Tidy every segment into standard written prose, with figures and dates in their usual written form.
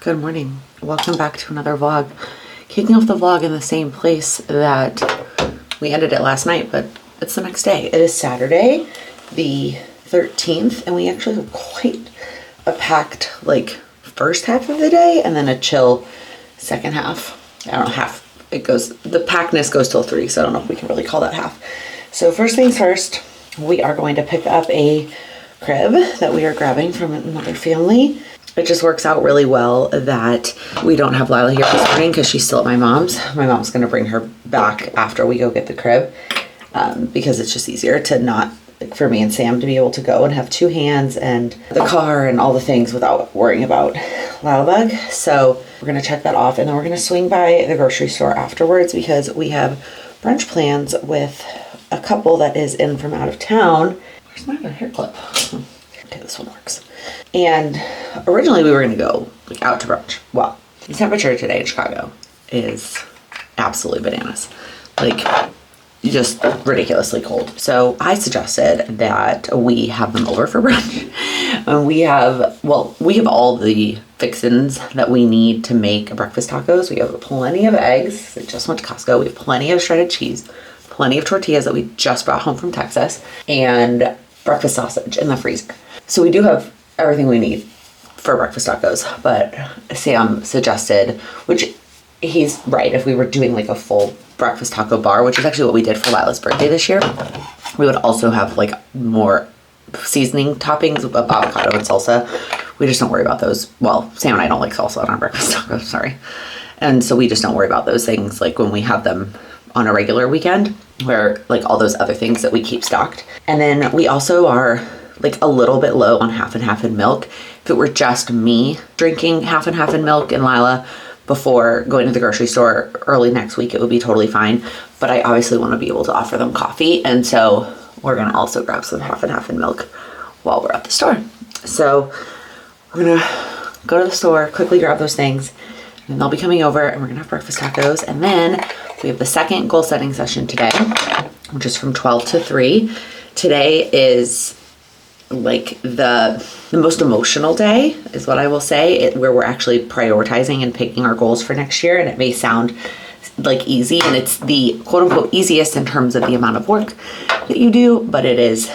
Good morning. Welcome back to another vlog. Kicking off the vlog in the same place that we ended it last night, but it's the next day. It is Saturday, the 13th, and we actually have quite a packed first half of the day and then a chill second half. I don't know, half. It goes, the packedness goes till 3, so I don't know if we can really call that half. So first things first, we are going to pick up a crib that we are grabbing from another family. It just works out really well that we don't have Lila here this morning because she's still at my mom's. My mom's going to bring her back after we go get the crib because it's just easier to not, for me and Sam to be able to go and have two hands and the car and all the things without worrying about Lila Bug. So we're going to check that off and then we're going to swing by the grocery store afterwards because we have brunch plans with a couple that is in from out of town. Where's my other hair clip? Okay, this one works. And originally we were going to go out to brunch. Well, the temperature today in Chicago is absolutely bananas. Just ridiculously cold. So I suggested that we have them over for brunch. And we have all the fixins that we need to make breakfast tacos. We have plenty of eggs. I just went to Costco. We have plenty of shredded cheese, plenty of tortillas that we just brought home from Texas, and breakfast sausage in the freezer. So we do have everything we need for breakfast tacos, but Sam suggested, which he's right, if we were doing a full breakfast taco bar, which is actually what we did for Lila's birthday this year, we would also have more seasoning toppings of avocado and salsa. We just don't worry about those. Well, Sam and I don't like salsa on our breakfast tacos, sorry. And so we just don't worry about those things when we have them on a regular weekend, where all those other things that we keep stocked. And then we also are a little bit low on half and half in milk. If it were just me drinking half and half in milk and Lila before going to the grocery store early next week, it would be totally fine. But I obviously want to be able to offer them coffee. And so we're going to also grab some half and half in milk while we're at the store. So we're going to go to the store, quickly grab those things, and they'll be coming over and we're going to have breakfast tacos. And then we have the second goal setting session today, which is from 12 to 3. Today is the most emotional day is what I will say, where we're actually prioritizing and picking our goals for next year. And it may sound easy, and it's the quote unquote easiest in terms of the amount of work that you do, but it is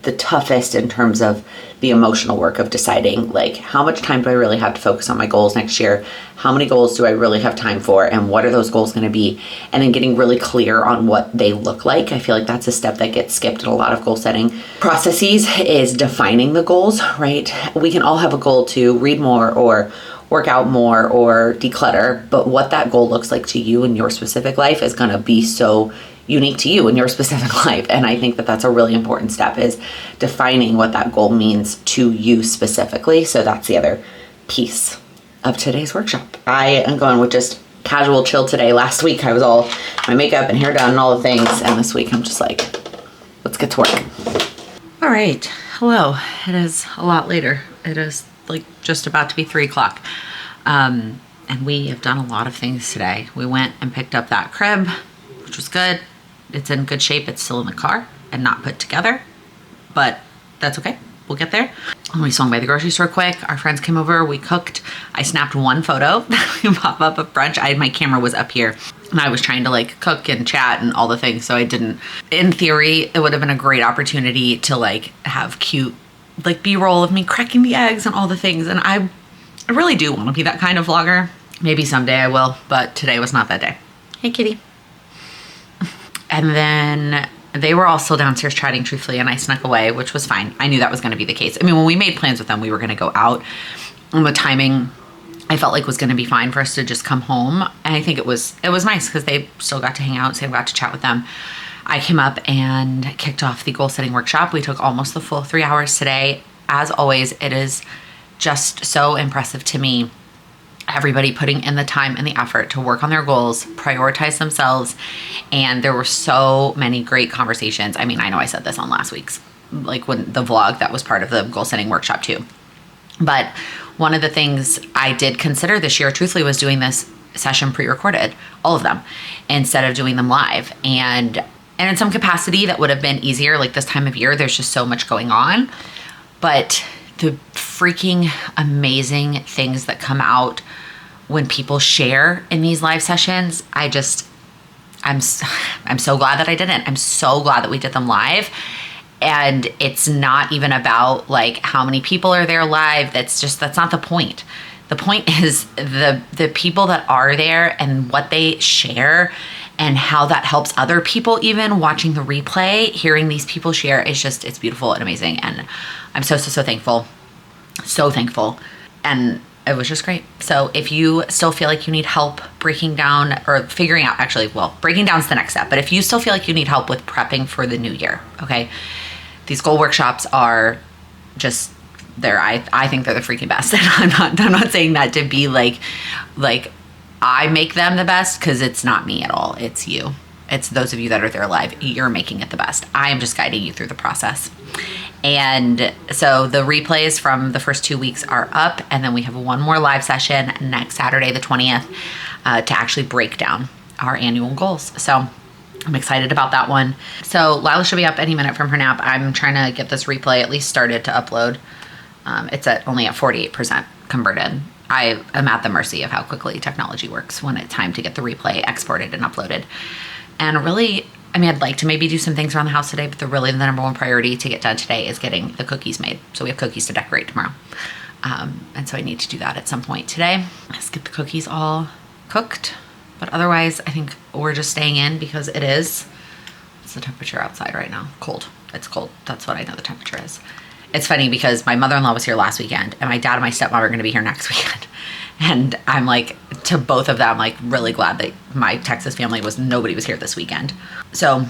the toughest in terms of the emotional work of deciding how much time do I really have to focus on my goals next year? How many goals do I really have time for? And what are those goals going to be? And then getting really clear on what they look like. I feel that's a step that gets skipped in a lot of goal setting processes, is defining the goals, right? We can all have a goal to read more or work out more or declutter, but what that goal looks like to you in your specific life is going to be so unique to you in your specific life. And I think that that's a really important step, is defining what that goal means to you specifically. So that's the other piece of today's workshop. I am going with just casual chill today. Last week I was all my makeup and hair done and all the things, and this week I'm just let's get to work. All right, hello. It is a lot later. It is just about to be 3 o'clock. And we have done a lot of things today. We went and picked up that crib, which was good. It's in good shape. It's still in the car and not put together, but that's okay. We'll get there. And we swung by the grocery store quick. Our friends came over. We cooked. I snapped one photo that we pop up of brunch. My camera was up here and I was trying to cook and chat and all the things. So I didn't. In theory, it would have been a great opportunity to have cute B-roll of me cracking the eggs and all the things. And I really do want to be that kind of vlogger. Maybe someday I will, but today was not that day. Hey, kitty. And then they were all still downstairs chatting truthfully, and I snuck away, which was fine. I knew that was going to be the case. I mean, when we made plans with them, we were going to go out, and the timing I felt was going to be fine for us to just come home. And I think it was nice because they still got to hang out. Sam got to chat with them. I came up and kicked off the goal setting workshop. We took almost the full 3 hours today. As always, it is just so impressive to me, everybody putting in the time and the effort to work on their goals, prioritize themselves. And there were so many great conversations. I mean, I know I said this on last week's, when the vlog that was part of the goal setting workshop too. But one of the things I did consider this year, truthfully, was doing this session pre-recorded, all of them, instead of doing them live. And in some capacity that would have been easier, this time of year, there's just so much going on. But the freaking amazing things that come out when people share in these live sessions. I'm so glad that I didn't. I'm so glad that we did them live. And it's not even about like how many people are there live. That's not the point. The point is the people that are there and what they share and how that helps other people. Even watching the replay, hearing these people share, it's beautiful and amazing. And I'm so thankful. So thankful. And it was just great. So if you still feel like you need help breaking down or figuring out, breaking down is the next step. But if you still feel like you need help with prepping for the new year, okay, these goal workshops are just, I think they're the freaking best. And I'm not saying that to be like I make them the best, because it's not me at all. It's you. It's those of you that are there live. You're making it the best. I am just guiding you through the process. And so the replays from the first 2 weeks are up, and then we have one more live session next Saturday, the 20th, to actually break down our annual goals. So I'm excited about that one. So Lila should be up any minute from her nap. I'm trying to get this replay at least started to upload. It's only at 48% converted. I am at the mercy of how quickly technology works when it's time to get the replay exported and uploaded. And really, I'd like to maybe do some things around the house today, but the number one priority to get done today is getting the cookies made. So we have cookies to decorate tomorrow. And so I need to do that at some point today. Let's get the cookies all cooked. But otherwise, I think we're just staying in because it's the temperature outside right now. Cold. It's cold. That's what I know the temperature is. It's funny because my mother-in-law was here last weekend, and my dad and my stepmom are going to be here next weekend. And I'm like, to both of them, like really glad that my Texas family nobody was here this weekend. So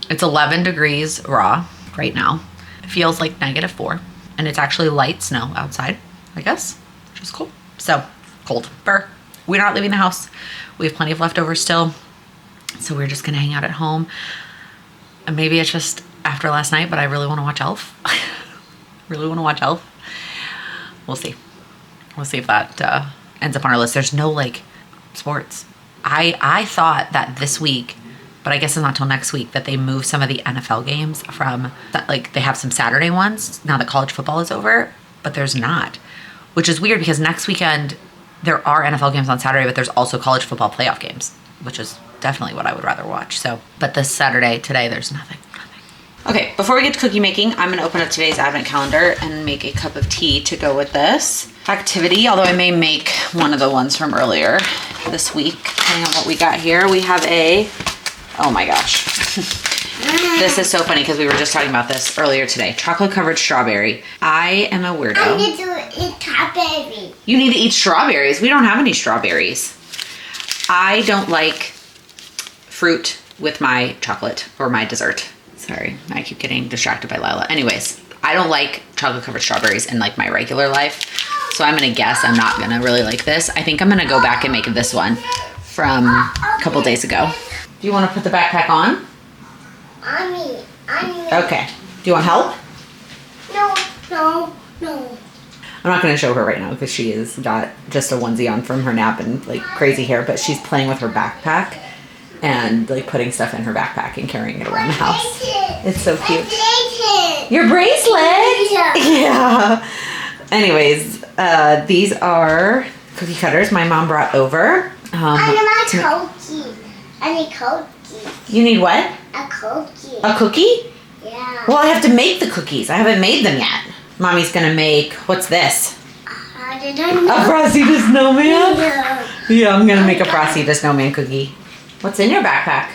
it's 11 degrees raw right now. It feels like -4, and it's actually light snow outside, I guess, which is cool. So cold. We're not leaving the house. We have plenty of leftovers still. So we're just going to hang out at home. And maybe it's just after last night, but I really want to watch Elf. Really want to watch Elf. We'll see. We'll see if that ends up on our list. There's no like sports. I thought that this week, but I guess it's not till next week, that they move some of the NFL games from that, like they have some Saturday ones now that college football is over, but there's not, which is weird because next weekend there are NFL games on Saturday, but there's also college football playoff games, which is definitely what I would rather watch. So, but this Saturday today, there's nothing. Okay, before we get to cookie making, I'm gonna open up today's advent calendar and make a cup of tea to go with this activity, although I may make one of the ones from earlier this week, depending on what we got here. We have oh my gosh. This is so funny because we were just talking about this earlier today. Chocolate covered strawberry. I am a weirdo. I need to eat strawberries. You need to eat strawberries. We don't have any strawberries. I don't like fruit with my chocolate or my dessert. Sorry, I keep getting distracted by Lila. Anyways, I don't like chocolate covered strawberries in like my regular life. So I'm gonna guess I'm not gonna really like this. I think I'm gonna go back and make this one from a couple days ago. Do you wanna put the backpack on? Okay. Do you want help? No. I'm not gonna show her right now because she has got just a onesie on from her nap and like crazy hair, but she's playing with her backpack and like putting stuff in her backpack and carrying it around the house. It's so cute. Your bracelet? Yeah. Anyways, these are cookie cutters my mom brought over. I need my cookie. I need cookie. You need what? A cookie. A cookie? Yeah. Well, I have to make the cookies. I haven't made them yet. Mommy's gonna make, what's this? I didn't know. A Frosty the Snowman? Yeah. Yeah, I'm gonna make a Frosty the Snowman cookie. What's in your backpack?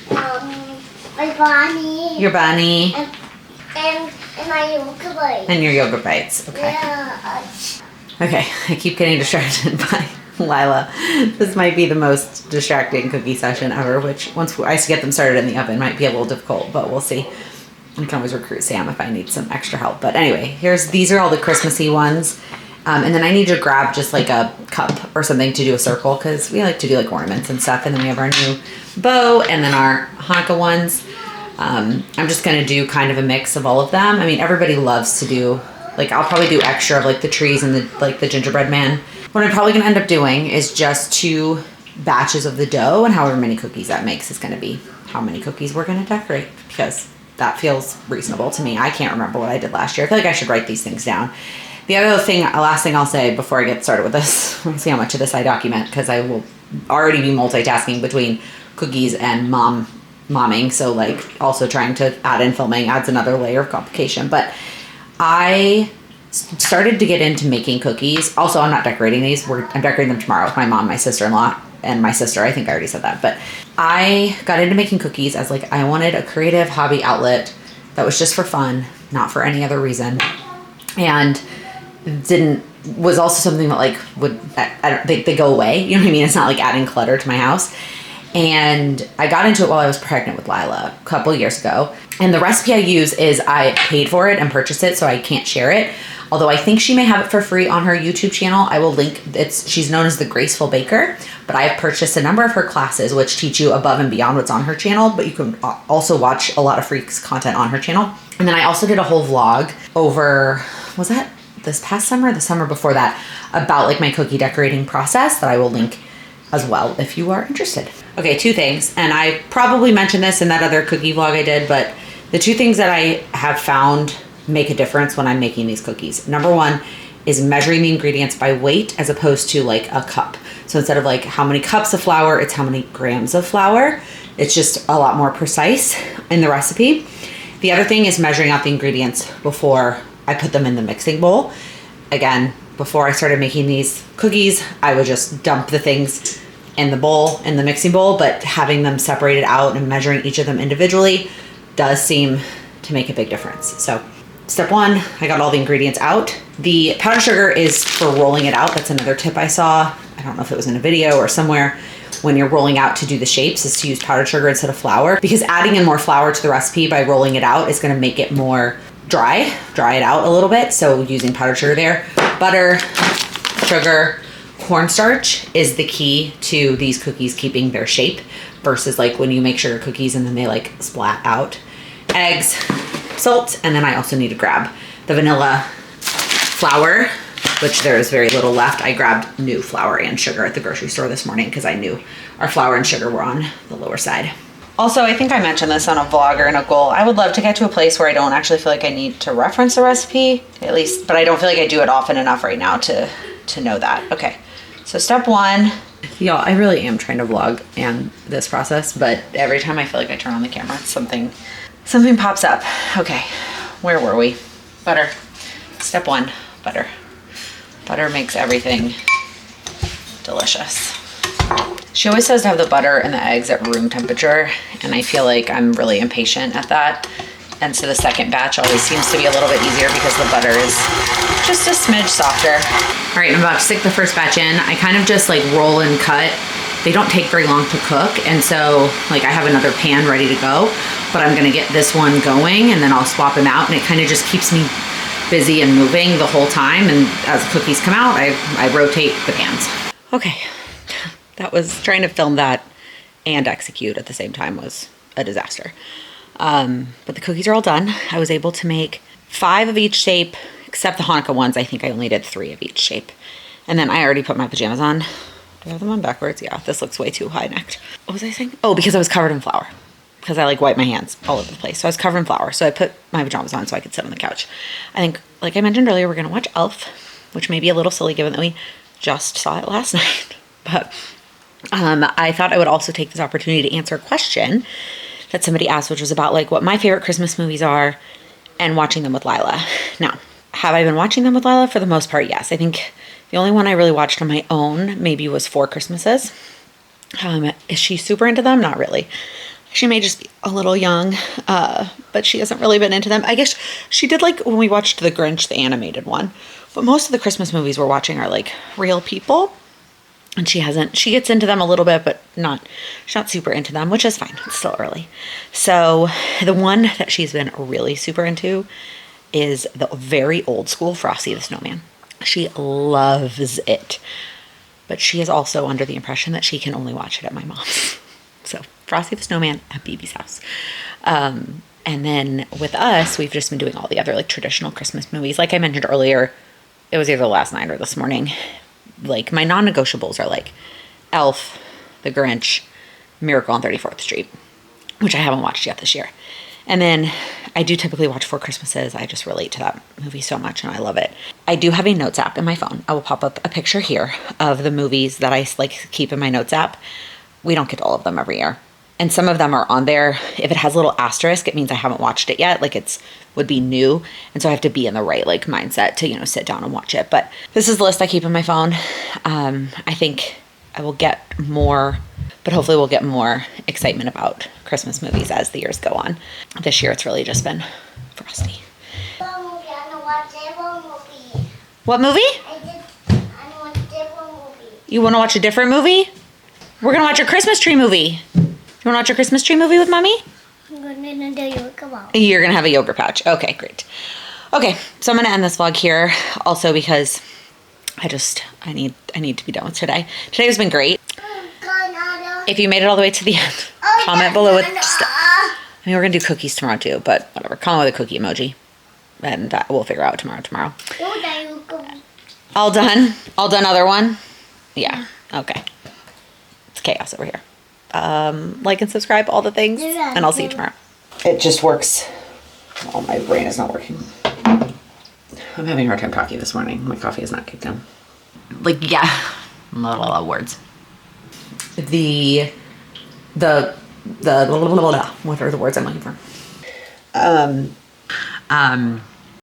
My bunny. Your bunny. And my yogurt bites. And your yogurt bites. Okay. Yeah. Okay, I keep getting distracted by Lila. This might be the most distracting cookie session ever, which once I get them started in the oven might be a little difficult, but we'll see. I can always recruit Sam if I need some extra help. But anyway, these are all the Christmassy ones. And then I need to grab just like a cup or something to do a circle because we like to do like ornaments and stuff. And then we have our new bow and then our Hanukkah ones. I'm just going to do kind of a mix of all of them. I mean, everybody loves to do, like I'll probably do extra of like the trees and the gingerbread man. What I'm probably going to end up doing is just 2 batches of the dough, and however many cookies that makes is going to be how many cookies we're going to decorate, because that feels reasonable to me. I can't remember what I did last year. I feel like I should write these things down. The other thing, last thing I'll say before I get started with this, let's see how much of this I document, because I will already be multitasking between cookies and momming. So like also trying to add in filming adds another layer of complication. But I started to get into making cookies. Also, I'm not decorating these. I'm decorating them tomorrow with my mom, my sister-in-law, and my sister. I think I already said that. But I got into making cookies as like I wanted a creative hobby outlet that was just for fun, not for any other reason. And was also something that like I don't think they go away. You know what I mean? It's not like adding clutter to my house. And I got into it while I was pregnant with Lila a couple years ago. And the recipe I use is I paid for it and purchased it, so I can't share it. Although I think she may have it for free on her YouTube channel. I will link, she's known as the Graceful Baker, but I have purchased a number of her classes which teach you above and beyond what's on her channel, but you can also watch a lot of free content on her channel. And then I also did a whole vlog over, was that this past summer, the summer before that, about like my cookie decorating process that I will link as well if you are interested. Okay, 2 things, and I probably mentioned this in that other cookie vlog I did, but the 2 things that I have found make a difference when I'm making these cookies. Number 1 is measuring the ingredients by weight as opposed to like a cup. So instead of like how many cups of flour, it's how many grams of flour. It's just a lot more precise in the recipe. The other thing is measuring out the ingredients before I put them in the mixing bowl. Again, before I started making these cookies, I would just dump the things in the bowl, in the mixing bowl, but having them separated out and measuring each of them individually does seem to make a big difference. So step 1, I got all the ingredients out. The powdered sugar is for rolling it out. That's another tip I saw. I don't know if it was in a video or somewhere. When you're rolling out to do the shapes is to use powdered sugar instead of flour, because adding in more flour to the recipe by rolling it out is going to make it more dry it out a little bit. So using powdered sugar there. Butter, sugar, cornstarch is the key to these cookies keeping their shape versus like when you make sugar cookies and then they like splat out. Eggs, salt, and then I also need to grab the vanilla flour, which there is very little left. I grabbed new flour and sugar at the grocery store this morning because I knew our flour and sugar were on the lower side. Also, I think I mentioned this on a vlog or in a goal. I would love to get to a place where I don't actually feel like I need to reference a recipe, at least, but I don't feel like I do it often enough right now to know that. Okay, so step 1. Y'all, I really am trying to vlog and this process, but every time I feel like I turn on the camera, something pops up. Okay, where were we? Butter. Step 1, butter. Butter makes everything delicious. She always says to have the butter and the eggs at room temperature, and I feel like I'm really impatient at that. And so the second batch always seems to be a little bit easier because the butter is just a smidge softer. All right, I'm about to stick the first batch in. I kind of just like roll and cut. They don't take very long to cook, and so like I have another pan ready to go, but I'm gonna get this one going and then I'll swap them out, and it kind of just keeps me busy and moving the whole time. And as cookies come out, I rotate the pans. Okay. That was trying to film that and execute at the same time was a disaster. But the cookies are all done. I was able to make 5 of each shape, except the Hanukkah ones. I think I only did 3 of each shape. And then I already put my pajamas on. Do I have them on backwards? Yeah, this looks way too high necked. What was I saying? Oh, because I was covered in flour. Because I like wipe my hands all over the place. So I was covered in flour. So I put my pajamas on so I could sit on the couch. I think, like I mentioned earlier, we're going to watch Elf, which may be a little silly given that we just saw it last night. But I thought I would also take this opportunity to answer a question that somebody asked, which was about like what my favorite Christmas movies are and watching them with Lila. Now, have I been watching them with Lila? For the most part, yes. I think the only one I really watched on my own maybe was 4 Christmases. Is she super into them? Not really. She may just be a little young, but she hasn't really been into them. I guess she did like when we watched The Grinch, the animated one. But most of the Christmas movies we're watching are like real people. And she gets into them a little bit, but she's not super into them, which is fine. It's still early. So the one that she's been really super into is the very old school Frosty the Snowman. She loves it. But she is also under the impression that she can only watch it at my mom's. So Frosty the Snowman at BB's house. And then with us, we've just been doing all the other like traditional Christmas movies. Like I mentioned earlier, it was either last night or this morning. Like my non-negotiables are like Elf, The Grinch, Miracle on 34th Street, which I haven't watched yet this year. And then I do typically watch Four Christmases. I just relate to that movie so much and I love it. I do have a notes app in my phone. I will pop up a picture here of the movies that I like keep in my notes app. We don't get all of them every year. And some of them are on there. If it has a little asterisk, it means I haven't watched it yet. Like would be new. And so I have to be in the right like mindset to, you know, sit down and watch it. But this is the list I keep in my phone. I think I will get more, but hopefully we'll get more excitement about Christmas movies as the years go on. This year it's really just been frosty. What movie? I want a different movie. You want to watch a different movie? We're going to watch a Christmas tree movie. You want to watch a Christmas tree movie with Mommy? I'm going to do your kebab. You're going to have a yogurt pouch. Okay, great. Okay, so I'm going to end this vlog here also because I need to be done with today. Today has been great. If you made it all the way to the end, comment below with I mean, we're going to do cookies tomorrow too, but whatever. Comment with a cookie emoji. And we'll figure out tomorrow. All done? All done other one? Yeah. Okay. It's chaos over here. Like and subscribe, all the things, and I'll see you tomorrow. It just works. Oh, my brain is not working. I'm having a hard time talking this morning. My coffee is not kicked in. Like, yeah. Words. What are the words I'm looking for?